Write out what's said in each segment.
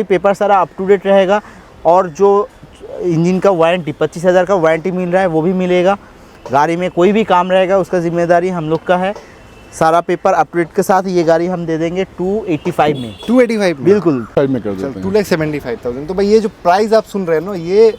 Paper सारा up to date रहेगा और जो इंजन का वारंटी 25,000 का वारंटी मिल रहा है वो भी मिलेगा। गाड़ी में कोई भी काम रहेगा उसका जिम्मेदारी हम लोग का है। सारा पेपर अप टू डेट के साथ ये गाड़ी हम दे देंगे 285 में। 285 बिल्कुल 5 में कर देते हैं। 2,75,000। तो भाई ये जो प्राइस आप सुन रहे हैं ना, ये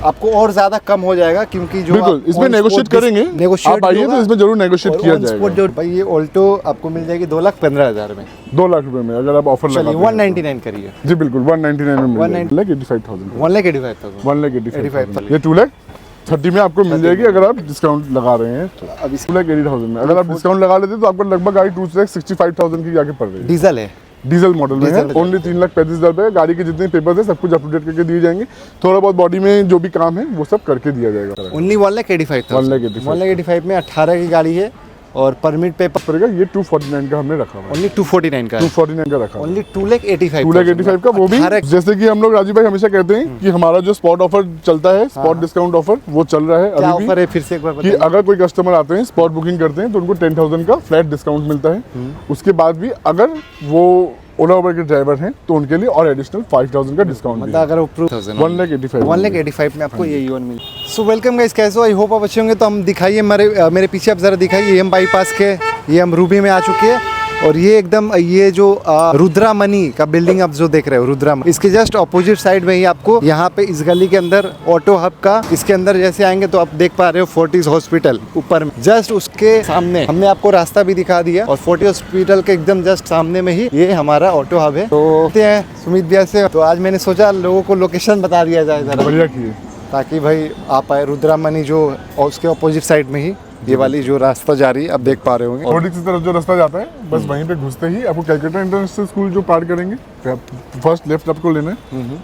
आपको और ज्यादा कम हो जाएगा क्योंकि जो बिल्कुल इसमें नेगोशिएट करेंगे। आप आइए तो इसमें जरूर नेगोशिएट किया जाएगा। जो भाई ये ऑल्टो आपको मिल जाएगी 2,15,000 में, 2 लाख रुपए में अगर आप ऑफर लगाते हैं। 199 करिए जी बिल्कुल 199 में मिल जाएगी। 1,85,000 1,85,000 ये 2,30,000 में आपको मिल जाएगी अगर आप डिस्काउंट लगा रहे हैं तो। अब इस 2,80,000 में अगर आप डिस्काउंट लगा लेते तो आपको लगभग गाड़ी 2,65,000 की जाके पड़ रही है। डीजल है, डीजल मॉडल में है। ओनली 3,35,000 रुपये। गाड़ी के जितने पेपर्स है सब कुछ अप टू डेट करके दिए जाएंगे। थोड़ा बहुत बॉडी में जो भी काम है वो सब करके दिया जाएगा। ओनली 1,85,000 1,85,000 में 18 की गाड़ी है और परमिट पेपर पड़ेगा। ये 249 का हमने रखा हुआ है। ओनली 249 का 249 का रखा हुआ है। ओनली 2,85,000 2,85,000 का। वो भी जैसे कि हम लोग राजीव भाई हमेशा कहते हैं कि हमारा जो स्पॉट ऑफर चलता है, स्पॉट डिस्काउंट ऑफर, वो चल रहा है क्या अभी ऑफर है फिर से एक बार कि बताइए। अगर कोई कस्टमर आते हैं स्पॉट बुकिंग करते हैं तो उनको 10,000 का फ्लैट डिस्काउंट मिलता है। उसके बाद भी अगर वो ओला उबर के ड्राइवर हैं तो उनके लिए और एडिशनल 5,000 का डिस्काउंट मतलब अगर 1,85,000 में आपको ये ईवन मिल। सो वेलकम गाइस, कैसे हो? आई होप आप अच्छे होंगे। तो हम दिखाइए मेरे पीछे आप जरा दिखाइए, ये हम बाईपास के ये हम रूबी में आ चुके हैं और ये एकदम ये जो रुद्रामणि का बिल्डिंग आप जो देख रहे हो, रुद्रामणि, इसके जस्ट ऑपोजिट साइड में ही आपको यहाँ पे इस गली के अंदर ऑटो हब का, इसके अंदर जैसे आएंगे तो आप देख पा रहे हो फोर्टिस हॉस्पिटल ऊपर में, जस्ट उसके सामने हमने आपको रास्ता भी दिखा दिया और फोर्टिस हॉस्पिटल के एकदम जस्ट सामने में ही ये हमारा ऑटो हब है। तो हैं सुमित भैया से, तो आज मैंने सोचा लोगों को लोकेशन बता दिया जाए जरा, बढ़िया किए ताकि भाई आप आए रुद्रामणि जो उसके ऑपोजिट साइड में ही ये वाली जो रास्ता जा रही है आप देख पा रहे होंगे। फोर्टिस की तरफ जो रास्ता जाता है बस वहीं पे घुसते ही आपको कैलकाटा इंटरनेशनल स्कूल जो पार करेंगे फर्स्ट लेफ्ट आपको लेना है।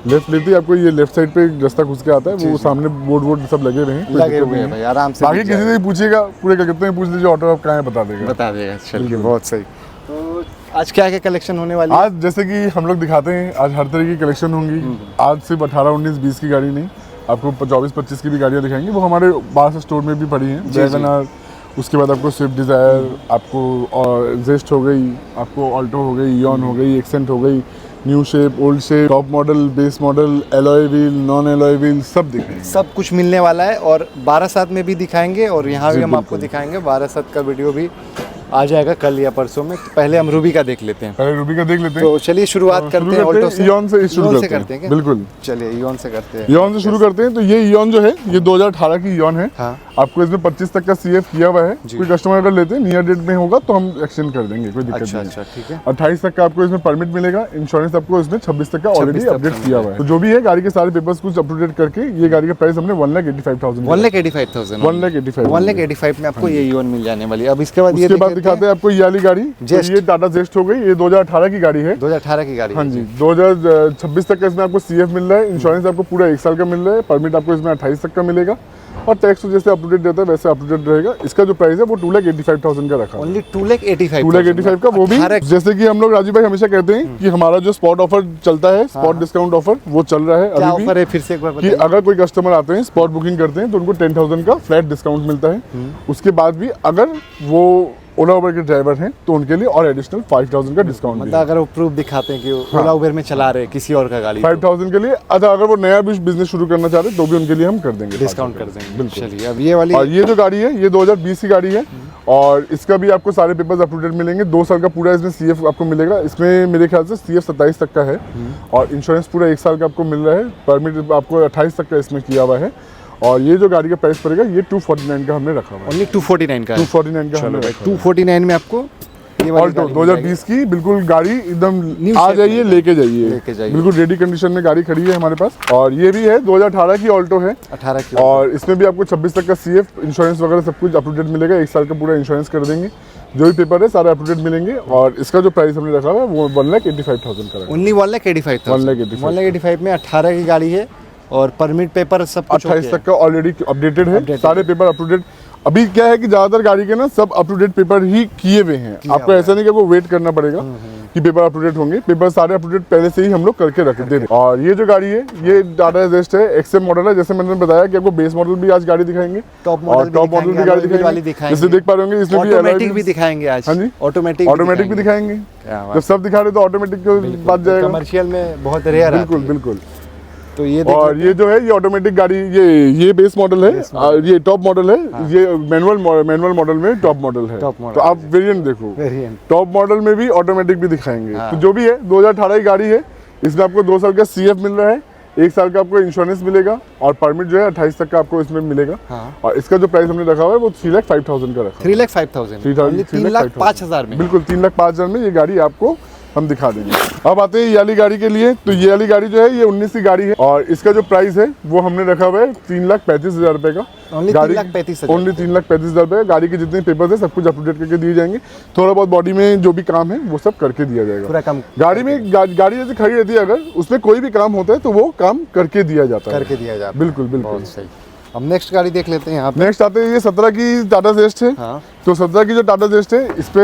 लेफ्ट लेते ही आपको ये लेफ्ट साइड पे रास्ता घुस के आता है। वो सामने बोर्ड सब लगे हुए हैं, लगे हुए हैं भाई, आराम से। बाकी किसी से पूछिएगा पूरे कलकत्ते में पूछ लीजिए ऑटो आप कहाँ है बता देगा। चलिए बहुत सही। तो आज क्या क्या कलेक्शन होने वाली है? आज जैसे कि हम लोग दिखाते हैं आज हर तरह की कलेक्शन होंगी। आज सिर्फ 18, 19, 20 की गाड़ी नहीं, आपको 24, 25 की भी गाड़ियाँ दिखाएंगे। वो हमारे बाहर से स्टोर में भी पड़ी हैं। वैगनआर, उसके बाद आपको स्विफ्ट डिज़ायर, आपको जेस्ट हो गई, आपको ऑल्टो हो गई, इयॉन हो गई, एक्सेंट हो गई, new shape, old shape, top model, base model, alloy wheel, non alloy wheel, सब दिखाएंगे। सब कुछ मिलने वाला है और 12/7 में भी दिखाएंगे और यहाँ भी हम आपको दिखाएंगे। 12/7 का वीडियो भी आ जाएगा कल या परसों में। तो पहले हम रूबी का देख लेते हैं। पहले रूबी का देख लेते हैं। तो चलिए शुरुआत करते हैं ऑल्टो से। इयॉन से शुरू करते हैं। बिल्कुल चलिए इयॉन से करते हैं। इयॉन से शुरू करते हैं। तो ये इयॉन जो है ये 2018 की इयॉन है। हाँ। आपको इसमें 25 तक का CF किया हुआ है। कोई कस्टमर अगर लेते हैं नियर डेट में होगा तो हम एक्सटेंड कर देंगे, कोई दिक्कत नहीं। अच्छा ठीक है। 28 तक का आपको इसमें परमिट मिलेगा। इंश्योरेंस आपको इसमें 26 तक का ऑलरेडी अपडेट किया हुआ है। तो जो भी है गाड़ी के सारे पेपर्स कुछ अप टू डेट करके ये गाड़ी का प्राइस हमने 1,85,000 1,85,000 में आपको ये ईवन मिल जाने वाली है। अब इसके बाद ये दिखाते हैं आपको ये वाली गाड़ी। ये टाटा जेस्ट हो गई। ये 2018 की गाड़ी है। 2018 की गाड़ी। हाँ जी, 2026 तक का इसमें आपको CF मिल रहा है। इंश्योरेंस आपको पूरा 1 साल का मिल रहा है। परमिट आपको इसमें 28 तक का मिलेगा और टैक्स तो जैसे अप टू डेट रहता है वैसे अप टू डेट रहेगा। इसका जो प्राइस है वो 2,85,000 का रखा है। ओनली 2,85,000 2,85,000 का। वो भी जैसे कि हम लोग राजीव भाई हमेशा कहते हैं कि हमारा जो स्पॉट ऑफर चलता है, स्पॉट डिस्काउंट ऑफर, वो चल रहा है क्या अभी ऑफर है फिर से एक बार कि अगर कोई कस्टमर आते हैं स्पॉट बुकिंग करते हैं तो उनको 10,000 का फ्लैट डिस्काउंट मिलता है। उसके बाद भी अगर वो ओला उबर के ड्राइवर हैं तो उनके लिए और एडिशनल 5,000 का डिस्काउंट मतलब अगर वो प्रूफ दिखाते हैं कि ओला उबर में चला रहे किसी और का गाड़ी 5,000 के लिए। अच्छा अगर वो नया बिजनेस शुरू करना चाह रहे तो भी उनके लिए हम कर देंगे, डिस्काउंट कर देंगे। बिल्कुल। चलिए अब ये वाली, और ये जो गाड़ी है ये 2020 की गाड़ी है और इसका भी आपको सारे पेपर्स अप टू डेट मिलेंगे। 2 साल का पूरा इसमें CF आपको मिलेगा। इसमें मेरे ख्याल से CF 27 तक का है और इंश्योरेंस पूरा 1 साल का आपको मिल रहा है। परमिट आपको 28 तक का इसमें किया हुआ है। और ये जो गाड़ी का प्राइस पड़ेगा ये 249 का हमने रखा हुआ है। ओनली 249 का 249 का हमने रखा है। 249 में आपको ये वाली ऑल्टो 2020 की बिल्कुल गाड़ी एकदम आ जाइए लेके जाइए। बिल्कुल रेडी कंडीशन में गाड़ी खड़ी है हमारे पास। और ये भी है 2018 की ऑल्टो है। 18 की। और इसमें भी आपको 26 तक का CF, इंश्योरेंस वगैरह सब कुछ अप टू डेट मिलेगा। 1 साल का पूरा इंश्योरेंस कर देंगे। जो भी पेपर है सारे अप टू डेट मिलेंगे। और इसका जो प्राइस हमने रखा हुआ है वो 1,85,000 का है। ओनली 1,85,000 1,85,000 में 18 की गाड़ी है और परमिट पेपर सब कुछ 28 तक का ऑलरेडी अपडेटेड है। सारे पेपर अप टू डेट अभी क्या है कि ज्यादातर गाड़ी के ना सब अप टू डेट पेपर ही किए हुए हैं, आपको ऐसा नहीं कि आपको वेट करना पड़ेगा कि पेपर अप टू डेट होंगे, पेपर सारे अप टू डेट पहले से ही हम लोग करके रख दे रहे। और ये जो गाड़ी है ये टाटा जेस्ट है, एक्सएम मॉडल है। जैसे मैंने बताया कि आपको बेस मॉडल भी आज गाड़ी दिखाएंगे, टॉप और टॉप मॉडल भी गाड़ी दिखाएंगे। जैसे देख पा रहे होंगे इसमें ऑटोमेटिक भी दिखाएंगे आज। हाँ जी, ऑटोमेटिक भी दिखाएंगे। क्या बात। जब सब दिखा रहे तो ऑटोमेटिक की बात जाएगा, कमर्शियल में बहुत रेयर है। बिल्कुल बिल्कुल। तो ये और ये जो है ये ऑटोमेटिक गाड़ी, ये बेस मॉडल है और ये टॉप मॉडल है। हाँ। ये मैनुअल मॉडल में टॉप मॉडल है। तो आप वेरिएंट देखो, टॉप मॉडल में भी ऑटोमेटिक भी दिखाएंगे। हाँ। तो जो भी है 2018 की गाड़ी है, इसमें आपको 2 साल का CF मिल रहा है, 1 साल का आपको इंश्योरेंस मिलेगा और परमिट जो है 28 तक का आपको इसमें मिलेगा। हाँ। और इसका जो प्राइस हमने रखा हुआ है वो 3,05,000 का रखा है। 3,05,000 3,05,000 में बिल्कुल 3,05,000 में ये गाड़ी आपको हम दिखा देंगे। अब आते हैं ये वाली गाड़ी के लिए। तो ये वाली गाड़ी जो है ये 19 की गाड़ी है और इसका जो प्राइस है वो हमने रखा हुआ है 3,35,000 रुपए का। ओनली 3,35,000 ओनली 3,35,000 रुपए। गाड़ी के जितने पेपर्स है सब कुछ अप टू डेट करके दिए जाएंगे। थोड़ा बहुत बॉडी में जो भी काम है वो सब करके दिया जाएगा। पूरा काम गाड़ी में गाड़ी जैसे खड़ी रहती है, अगर उसमें कोई भी काम होता है तो वो काम करके दिया जाता है। बिल्कुल बिल्कुल सही। अब नेक्स्ट गाड़ी देख लेते हैं यहाँ पे। नेक्स्ट आते हैं ये 17 की टाटा जेस्ट है। हाँ। तो 17 की जो टाटा जेस्ट है इस पे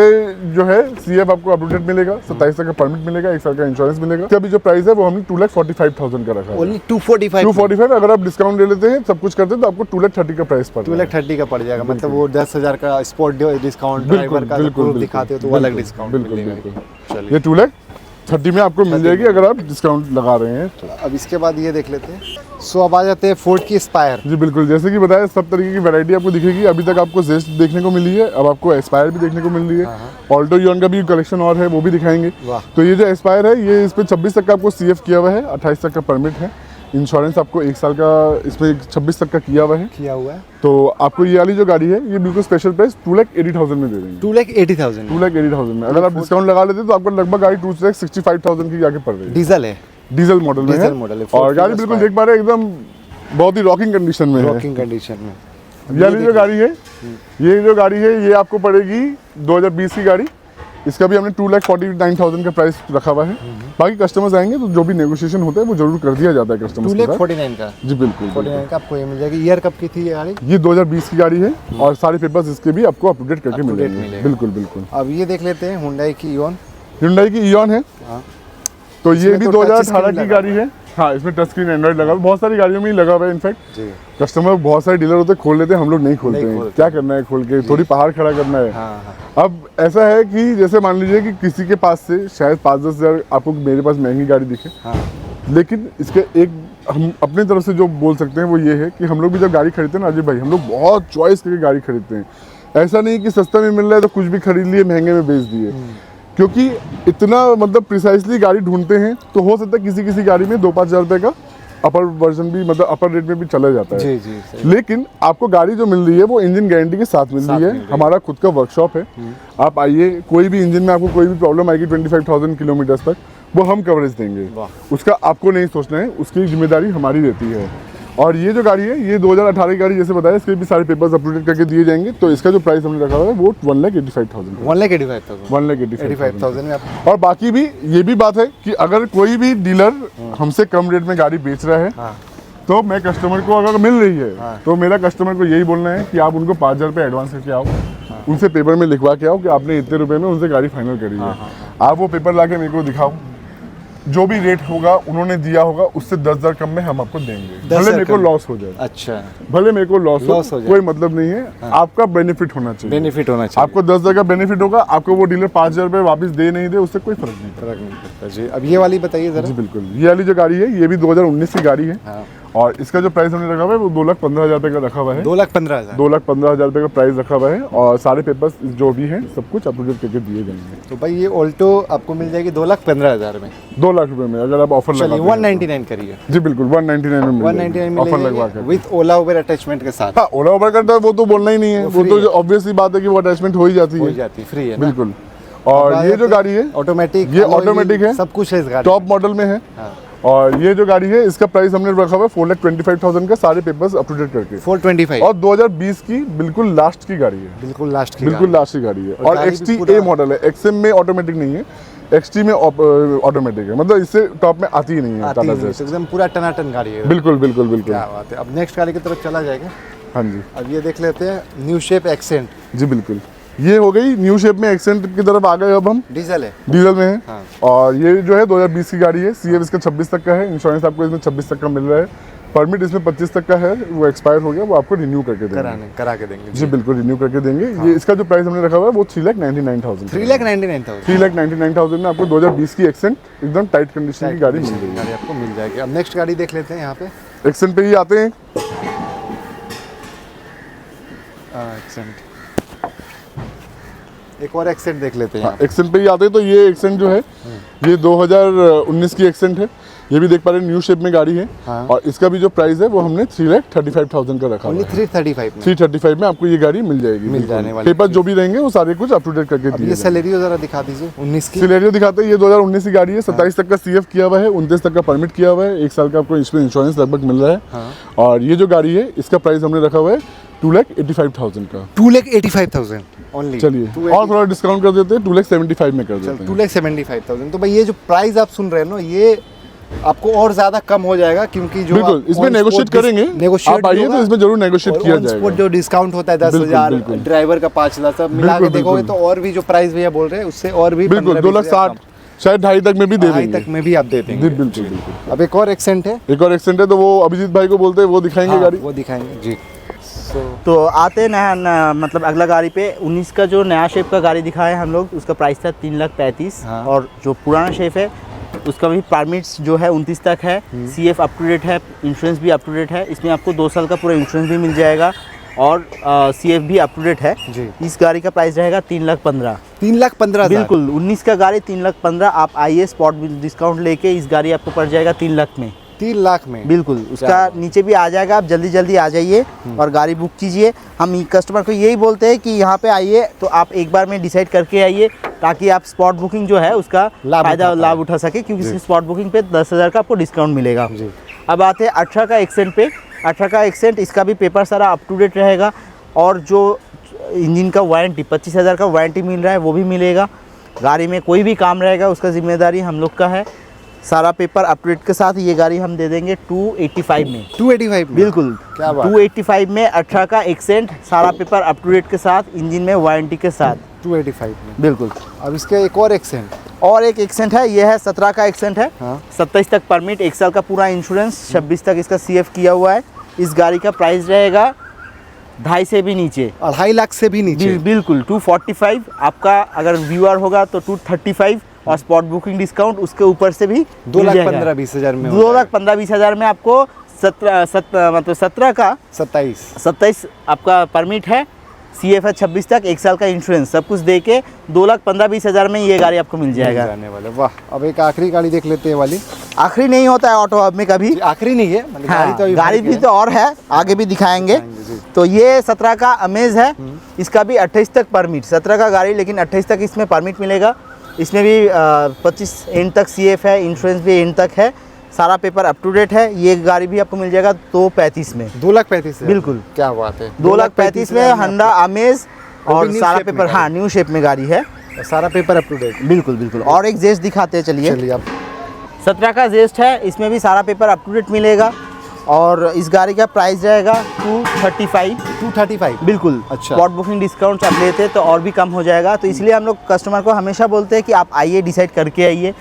जो है CF आपको अप टू डेट मिलेगा, 27 तक का परमिट मिलेगा, 1 साल का इंश्योरेंस मिलेगा। अभी जो प्राइस है वो हमने 2,45,000 का रखा है। ओनली 245 245। अगर आप डिस्काउंट ले लेते हैं सब कुछ करते हैं तो आपको 2,30,000 का प्राइस पड़ता है। 2,30,000 का पड़ जाएगा। मतलब वो 10,000 का स्पोर्ट डिस्काउंट, ड्राइवर का प्रूफ दिखाते हो तो वो अलग डिस्काउंट मिलेगा। ये 2,30,000 में आपको मिल जाएगी अगर आप डिस्काउंट लगा रहे हैं। अब इसके बाद ये देख लेते हैं। सो अब आ जाते हैं फोर्ड की एस्पायर। जी बिल्कुल, जैसे कि बताया सब तरीके की वैरायटी आपको दिखेगी। अभी तक आपको जेस्ट देखने को मिली है, अब आपको एस्पायर भी देखने को मिल रही है। ऑल्टो यून का भी कलेक्शन और है, वो भी दिखाएंगे। तो ये जो एस्पायर है ये इस पे 26 तक का आपको CF किया हुआ है, 28 तक का परमिट है, इंश्योरेंस आपको 1 साल का इसमें 26 तक का किया हुआ है। तो आपको ये वाली जो गाड़ी है ये बिल्कुल स्पेशल प्राइस 2,80,000 में दे देंगे। 2,80,000 में अगर आप डिस्काउंट लगा लेते तो आपको लगभग गाड़ी 2,65,000 की आगे पड़ रही है। डीजल है, डीजल मॉडल में है और गाड़ी बिल्कुल देख पा रहे हैं एकदम बहुत ही रॉकिंग कंडीशन में है। ये वाली जो गाड़ी है ये आपको पड़ेगी 2020 की गाड़ी। इसका भी हमने 2,49,000 का प्राइस रखा हुआ है। बाकी कस्टमर्स आएंगे तो जो भी नेगोशिएशन होता है वो जरूर कर दिया जाता है कस्टमर्स के साथ। 2,49,000 का। जी बिल्कुल 49 का आपको ये मिल जाएगी। ईयर कब की थी ये गाड़ी? ये 2020 की गाड़ी है और सारे पेपर्स इसके भी आपको अपडेट करके मिलेंगे। बिल्कुल बिल्कुल। अब ये देख लेते हैं हुंडई की इओन। हुंडई की इओन है। तो ये भी 2018 की गाड़ी है। हाँ, इसमें टच स्क्रीन एंड्रॉइड लगा हुआ है, बहुत सारी गाड़ियों में ही लगा हुआ है। इनफैक्ट कस्टमर बहुत सारे डीलर होते हैं खोल लेते हैं, हम लोग नहीं खोलते हैं। क्या करना है खोल के, थोड़ी पहाड़ खड़ा करना है। अब ऐसा है कि जैसे मान लीजिए कि किसी के पास से शायद 5-10 हज़ार आपको मेरे पास महंगी गाड़ी दिखे, लेकिन इसके एक हम अपनी तरफ से जो बोल सकते हैं वो ये है कि हम लोग भी जब गाड़ी खरीदते हैं ना अजय भाई, हम लोग बहुत चॉइस करके गाड़ी खरीदते हैं। ऐसा नहीं कि सस्ता में मिल रहा है तो कुछ भी खरीद लिए, महंगे में बेच दिए। क्योंकि इतना मतलब प्रिसाइसली गाड़ी ढूंढते हैं तो हो सकता है किसी किसी गाड़ी में 2-5 हज़ार रुपये का अपर वर्जन भी मतलब अपर रेट में भी चला जाता है। लेकिन आपको गाड़ी जो मिल रही है वो इंजन गारंटी के साथ मिल रही है। हमारा खुद का वर्कशॉप है, आप आइए, कोई भी इंजन में आपको कोई भी प्रॉब्लम आएगी 25,000 किलोमीटर तक वो हम कवरेज देंगे। उसका आपको नहीं सोचना है, उसकी जिम्मेदारी हमारी रहती है। और ये जो गाड़ी है ये 2018 की गाड़ी जैसे बताया, इसके भी सारे पेपर्स अपडेट करके दिए जाएंगे। तो इसका जो प्राइस हमने रखा हुआ है वो 1,85,000 1,85,000 में। और बाकी भी ये भी बात है कि अगर कोई भी डीलर हमसे कम रेट में गाड़ी बेच रहा है तो मैं कस्टमर को अगर मिल रही है तो मेरा कस्टमर को यही बोलना है कि आप उनको 5,000 रुपये एडवांस करके आओ, उनसे पेपर में लिखवा के आओ कि आपने इतने रुपए में उनसे गाड़ी फाइनल करी है। आप वो पेपर ला के मेरे को दिखाओ, जो भी रेट होगा उन्होंने दिया होगा उससे 10,000 कम में हम आपको देंगे। भले मेरे को लॉस हो जाए, अच्छा, भले मेरे को लॉस हो जाए, कोई मतलब नहीं है। आपका बेनिफिट होना चाहिए। आपको 10,000 का बेनिफिट होगा, आपको वो डीलर 5,000 रुपये वापस दे नहीं दे उससे कोई फर्क नहीं पड़ता जी। अब ये वाली बताइए जरा। जी बिल्कुल, ये वाली जो गाड़ी है ये भी 2019 की गाड़ी है और इसका जो प्राइस हमने रखा हुआ है वो 2,15,000 रुपये का रखा हुआ है। 2,15,000 रुपये का प्राइस रखा हुआ है और सारे पेपर्स जो भी हैं सब कुछ अपडेट करके दिए जाएंगे। तो भाई ये ऑल्टो आपको मिल जाएगी 2,15,000 में, 2 लाख रुपए में अगर आप ऑफर लगा 199 करिए। जी बिल्कुल 199 में 199 में ऑफर लगवा कर विद ओला उबर अटैचमेंट के साथ। हाँ, ओला उबर का वो तो बोलना ही नहीं है, वो तो ऑब्वियसली बात है कि वो अटैचमेंट हो ही जाती है, फ्री है बिल्कुल। और ये जो गाड़ी है ऑटोमेटिक, ये ऑटोमेटिक है, सब कुछ है इस गाड़ी, टॉप मॉडल में है। और ये जो गाड़ी है इसका प्राइस हमने रखा हुआ है 4,25,000 का, सारे पेपर्स अप टू डेट करके 425। और 2020 की बिल्कुल लास्ट की गाड़ी है, बिल्कुल लास्ट की गाड़ी है। और XT मॉडल है, XM में ऑटोमेटिक नहीं है, XT में ऑटोमेटिक है, मतलब इससे टॉप में आती ही नहीं है टाटा जेस्ट। एकदम पूरा टनाटन गाड़ी है, बिल्कुल बिल्कुल बिल्कुल। क्या बात है। अब नेक्स्ट गाड़ी की तरफ चला जाएगा। हाँ जी अब ये देख लेते हैं न्यू शेप एक्सेंट, जी बिल्कुल। ये हो गई न्यू शेप में, एक्सेंट की तरफ आ गए अब हम। डीजल है। डीजल में है। हाँ। और ये जो है 2020 की गाड़ी है। सीएफ इसका 26 तक का है। इंश्योरेंस आपको इसमें 26 तक का मिल रहा है। परमिट इसमें 25 तक का है, वो एक्सपायर हो गया, वो आपको रिन्यू करके देंगे। करा के देंगे जी बिल्कुल, रिन्यू करके देंगे। ये इसका जो प्राइस हमने रखा हुआ है वो 3,99,000 3,99,000 3,99,000 में आपको 2020 की एक्सेंट एकदम टाइट कंडीशन की गाड़ी मिल जाएगी। गाड़ी आपको मिल जाएगी। अब नेक्स्ट गाड़ी देख लेते हैं यहाँ पे। एक्सेंट पे ही आते हैं। एक्सेंट, एक और एक्सेंट देख लेते हैं। एक्सेंट पे ही आते हैं तो ये एक्सेंट जो है ये 2019 की एक्सेंट है। ये भी देख पा रहे हैं न्यू शेप में गाड़ी है। हाँ। और इसका भी जो प्राइस है वो हमने 3,35,000 का रखा हुआ ओनली है। 335 में 335 में आपको ये गाड़ी मिल जाएगी। मिल जाने वाली। पेपर जो भी रहेंगे वो सारे कुछ अप टू डेट करके अब दिए ये जाएंगे। सैलरी जरा दिखा दीजिए 19 की। सिलेरियो दिखाते हैं। ये 2019 की गाड़ी है। 27 तक का सीएफ किया हुआ है, 29 तक का परमिट किया हुआ है, 1 साल का आपको इसमें इंश्योरेंस लगभग मिल रहा है। हाँ। और ये जो गाड़ी है इसका प्राइस हमने रखा हुआ है 2,85,000 का। 2,85,000 ओनली। चलिए और थोड़ा डिस्काउंट कर देते हैं, 2,75,000 में कर देते हैं। 2,75,000। तो भाई ये जो प्राइस आप सुन रहे हैं ना, ये आपको और ज्यादा कम हो जाएगा, क्योंकि जो बिल्कुल इसमें नेगोशिएट करेंगे। आप आइए तो इसमें जरूर नेगोशिएट किया जाएगा। जो डिस्काउंट होता है 10,000, ड्राइवर का 5,00,000, सब मिला के देखोगे तो और भी जो प्राइस भैया बोल रहे हैं उससे और भी बिल्कुल 2,60,000 शायद 2.5 तक में भी दे देंगे। तक में भी आप दे देंगे। जी बिल्कुल बिल्कुल। अब एक और एक्सेंट है। एक और एक्सेंट है तो वो अभिजीत भाई को बोलते हैं, वो दिखाएंगे गाड़ी। वो दिखाएंगे जी। तो आते हैं नया मतलब अगला गाड़ी पे। 19 का जो नया शेप का गाड़ी दिखाया हम लोग, उसका प्राइस था 3,35,000। हाँ। और जो पुराना शेप है उसका भी परमिट्स जो है 29 तक है। सीएफ अप टू डेट है, इंश्योरेंस भी अप टू डेट है। इसमें आपको 2 साल का पूरा इंश्योरेंस भी मिल जाएगा और सीएफ भी अप टू डेट है जी। इस गाड़ी का प्राइस रहेगा 3,15,000। 3,15,000 बिल्कुल 19 का गाड़ी 3,15,000। आप आइए, स्पॉट डिस्काउंट लेके इस गाड़ी आपको पड़ जाएगा 3 लाख में। 3 लाख में बिल्कुल, उसका नीचे भी आ जाएगा। आप जल्दी जल्दी आ जाइए और गाड़ी बुक कीजिए। हम कस्टमर को यही बोलते हैं कि यहाँ पे आइए तो आप एक बार में डिसाइड करके आइए, ताकि आप स्पॉट बुकिंग जो है उसका लाभ उठा सके, क्योंकि स्पॉट बुकिंग पे 10,000 का आपको डिस्काउंट मिलेगा। अब आते हैं 18 का एक्सेंट पे। 18 का एक्सेंट, इसका भी पेपर सारा अप टू डेट रहेगा और जो इंजन का वारंटी 25,000 का वारंटी मिल रहा है वो भी मिलेगा। गाड़ी में कोई भी काम रहेगा उसका जिम्मेदारी हम लोग का है। सारा पेपर अपडेट के साथ ये गाड़ी हम दे देंगे 285 में। 285 में बिल्कुल, क्या बात। 285 में 18 का एक्सेंट, सारा पेपर अप टू डेट के साथ, इंजन में वारंटी के साथ। 285 में बिल्कुल। अब इसका एक और एक्सेंट है, ये है 17 का एक्सेंट है। हाँ। 27 तक परमिट, 1 साल का पूरा इंश्योरेंस, 26 तक इसका सीएफ किया हुआ है। इस गाड़ी का प्राइस रहेगा 2.5 से भी नीचे, 2.5 लाख से भी नीचे। बिल्कुल 245। आपका अगर व्यूअर होगा तो 235 और स्पॉट बुकिंग डिस्काउंट उसके ऊपर से भी 2,15,000-20,000 में। 2,15,000-20,000 में आपको 17 का 27 आपका परमिट है, सीएफ है 26 तक, 1 साल का इंश्योरेंस, सब कुछ दे के 2,15,000-20,000 में ये गाड़ी आपको मिल जाएगा। जाने वाले। वाह। अब एक आखिरी गाड़ी देख लेते हैं वाली। आखिरी नहीं होता है ऑटो हब में कभी। आखिरी नहीं है, मतलब हाँ, गाड़ी भी तो और है, आगे भी दिखाएंगे। तो ये 17 का अमेज है, इसका भी 28 तक परमिट। 17 का गाड़ी लेकिन 28 तक इसमें परमिट मिलेगा। इसमें भी 25 एंड तक सीएफ है, इंश्योरेंस भी एंड तक है, सारा पेपर अप टू डेट है। ये गाड़ी भी आपको मिल जाएगा 235 में। 2,35,000 बिल्कुल, क्या बात है। 2,35,000 में होंडा अमेज और न्यू सारा शेप में पेपर, हाँ न्यू शेप में गाड़ी है, सारा पेपर अप टू डेट। बिल्कुल बिल्कुल। और एक जेस्ट दिखाते हैं, चलिए। आप 17 का जेस्ट है, इसमें भी सारा पेपर अप टू डेट मिलेगा और इस गाड़ी का प्राइस रहेगा 235। बिल्कुल। अच्छा। स्पॉट बुकिंग डिस्काउंट आप लेते तो और भी कम हो जाएगा। तो इसलिए हम लोग कस्टमर को हमेशा बोलते हैं कि आप आइए, डिसाइड करके आइए,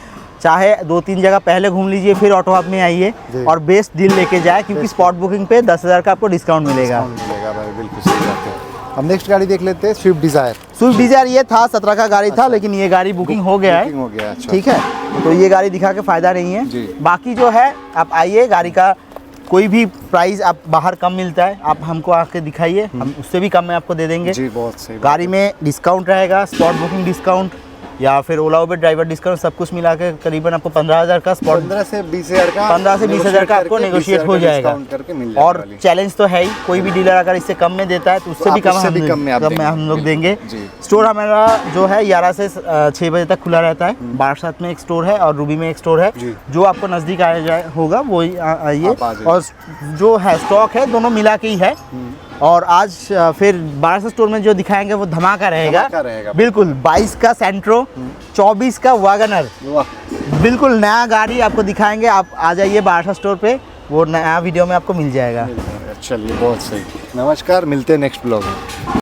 चाहे 2-3 जगह पहले घूम लीजिए, फिर ऑटो हब में आइए और बेस्ट डील लेके जाए, क्योंकि स्पॉट बुकिंग पे 10,000 का आपको डिस्काउंट मिलेगा। भाई, बिल्कुल सही बात है। अब नेक्स्ट गाड़ी देख लेते हैं, स्विफ्ट डिजायर। ये था 17 का गाड़ी था, लेकिन ये गाड़ी बुकिंग हो गया है। हो गया। अच्छा। ठीक है, तो ये गाड़ी दिखा के फायदा नहीं है। जी। बाकी जो है आप आइए, गाड़ी का कोई भी प्राइस आप बाहर कम मिलता है, आप हमको आके दिखाइए, हम उससे भी कम में आपको दे देंगे। जी, बहुत सही। गाड़ी में डिस्काउंट रहेगा, स्पॉट बुकिंग डिस्काउंट या फिर ओला उबर ड्राइवर डिस्काउंट, सब कुछ मिला के करीबन आपको 15,000 का स्पॉट, 15 से 20,000 का, 15 से 20,000 का आपको नेगोशिएट हो जाएगा। और चैलेंज तो है ही, कोई भी डीलर अगर इससे कम में देता है तो उससे भी कम हम लोग देंगे। स्टोर हमारा जो है 11 से 6 बजे तक खुला रहता है। बारासात में एक स्टोर है और रूबी में एक स्टोर है, जो आपको नज़दीक आया होगा वो आइए। और जो है स्टॉक है दोनों मिला के ही है। और आज फिर 12 स्टोर में जो दिखाएंगे वो धमाका रहेगा। बिल्कुल 22 का सेंट्रो, 24 का वैगनर, बिल्कुल नया गाड़ी आपको दिखाएंगे। आप आ जाइए 12 स्टोर पे, वो नया वीडियो में आपको मिल जाएगा। चलिए बहुत सही, नमस्कार, मिलते हैं नेक्स्ट ब्लॉग में।